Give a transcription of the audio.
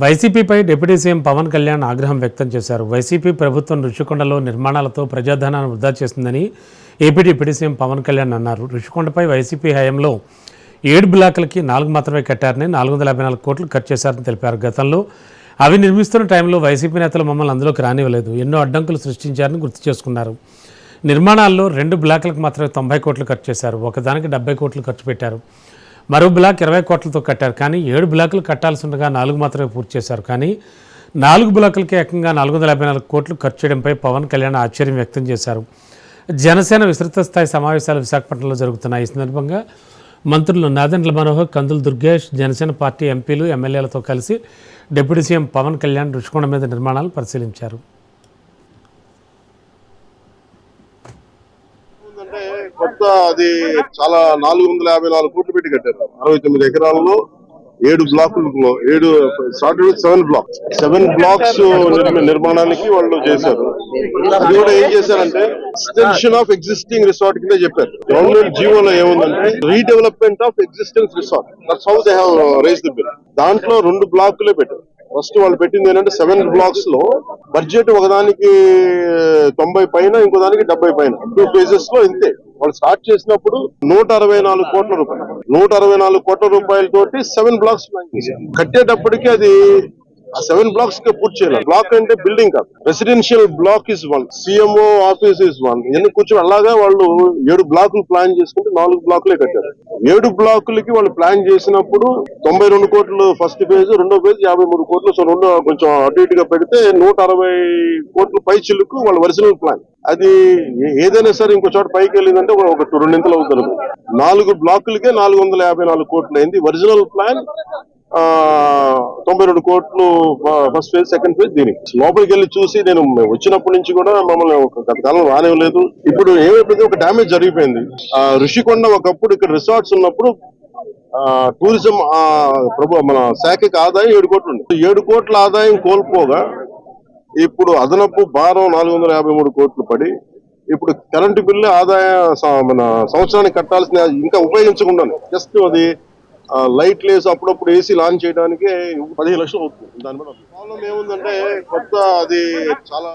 వైసీపీపై deputy CM Pawan Kalyan ఆగ్రహం వ్యక్తం చేశారు. వైసీపీ ప్రభుత్వం రుషికొండలో నిర్మాణాలతో ప్రజాధనాన్ని వృధా చేస్తుందని AP deputy CM Pawan Kalyan అన్నారు. రుషికొండపై వైసీపీ హయాంలో 7 బ్లాకులకి 4 మాత్రమే కట్టారని 454 కోట్లు ఖర్చు చేశారని తెలిపారు. గతంలో అవి నిర్మిస్తున్న టైంలో వైసీపీ నేతలు మమ్మల్ని అందులోకి రానివ్వలేదు, ఎన్నో అడ్డంకులు సృష్టించారని గుర్తు చేసుకున్నారు. నిర్మాణాల్లో 2 బ్లాకులకు మాత్రమే 90 కోట్లు ఖర్చు చేశారు, ఒకదానికి 70 కోట్లు ఖర్చు పెట్టారు. మరో బ్లాక్ 20 కోట్లతో కట్టారు, కానీ 7 బ్లాకులు కట్టాల్సి ఉండగా 4 మాత్రమే పూర్తి చేశారు. కానీ 4 బ్లాకులకే ఏకంగా 454 కోట్లు ఖర్చు చేయడంపై పవన్ కళ్యాణ్ ఆశ్చర్యం వ్యక్తం చేశారు. జనసేన విస్తృత స్థాయి సమావేశాలు విశాఖపట్నంలో జరుగుతున్నాయి. ఈ సందర్భంగా మంత్రులు నాదెండ్ల మనోహర్, కందుల దుర్గేష్, జనసేన పార్టీ ఎంపీలు, ఎమ్మెల్యేలతో కలిసి డిప్యూటీ సీఎం పవన్ కళ్యాణ్ రుషికొండ మీద నిర్మాణాలు పరిశీలించారు. కొత్త అది చాలా 454 కోట్లు పెట్టి కట్టారు. 69 ఎకరాల్లో 7 బ్లాకుల్లో 7 బ్లాక్స్ నిర్మాణానికి వాళ్ళు చేశారు. అది కూడా ఏం చేశారంటే ఎక్స్టెన్షన్ ఆఫ్ ఎగ్జిస్టింగ్ రిసార్ట్ కింద చెప్పారు. గవర్నమెంట్ జీవోలో ఏముందంటే redevelopment of existence resort, that's how they have raised the bill. దాంట్లో 2 బ్లాకులే పెట్టారు. ఫస్ట్ వాళ్ళు పెట్టింది ఏంటంటే 7 బ్లాక్స్ లో బడ్జెట్ ఒకదానికి 90 పైన, ఇంకో దానికి 70 పైన, 2 ఫేజెస్ లో ఇంతే. వాళ్ళు స్టార్ట్ చేసినప్పుడు 164 కోట్ల రూపాయలు, 164 కోట్ల రూపాయలతోటి 7 బ్లాక్స్ ప్లాన్ చేశారు. కట్టేటప్పటికి అది 7 బ్లాక్స్ కి పూర్తి చేయాలి. బ్లాక్ అంటే బిల్డింగ్ కాదు, residential block is 1, CMO office is 1, ఇవన్నీ కూర్చొని అలాగా వాళ్ళు 7 బ్లాకులు ప్లాన్ చేసుకుంటే 4 బ్లాకులే కట్టారు. 7 బ్లాకులకి వాళ్ళు ప్లాన్ చేసినప్పుడు 92 కోట్లు ఫస్ట్ ఫేజ్, రెండో ఫేజ్ 53 కోట్లు. సో రెండు కొంచెం అటు ఇటుగా పెడితే 160 కోట్లు పై చిల్లుకు వాళ్ళ ఒరిజినల్ ప్లాన్. అది ఏదైనా సరే ఇంకో చోట పైకి వెళ్ళిందంటే ఒక 2 అవుతుంది. 4 బ్లాకులకే 454 కోట్లు అయింది. ఒరిజినల్ ప్లాన్ 92 కోట్లు ఫస్ట్ ఫేజ్, సెకండ్ ఫేజ్. దీనికి లోపలికి వెళ్ళి చూసి నేను వచ్చినప్పటి నుంచి కూడా మమ్మల్ని గత కాలం రానివ్వలేదు. ఇప్పుడు ఏమైపోయింది, ఒక డ్యామేజ్ జరిగిపోయింది. రుషికొండ ఒకప్పుడు ఇక్కడ రిసార్ట్స్ ఉన్నప్పుడు టూరిజం మన శాఖకి ఆదాయం 7 కోట్లు ఉంది. 7 కోట్ల ఆదాయం కోల్పోగా ఇప్పుడు అదనపు భారం 453 కోట్లు పడి ఇప్పుడు కరెంటు బిల్లు ఆదాయ మన సంవత్సరానికి కట్టాల్సిన ఇంకా ఉపయోగించకుండా జస్ట్ అది లైట్ లేసి అప్పుడప్పుడు ఏసీ లాంచ్ చేయడానికి 15 లక్షలు అవుతుంది. దాని వల్ల ప్రాబ్లం ఏముందంటే కొత్త అది చాలా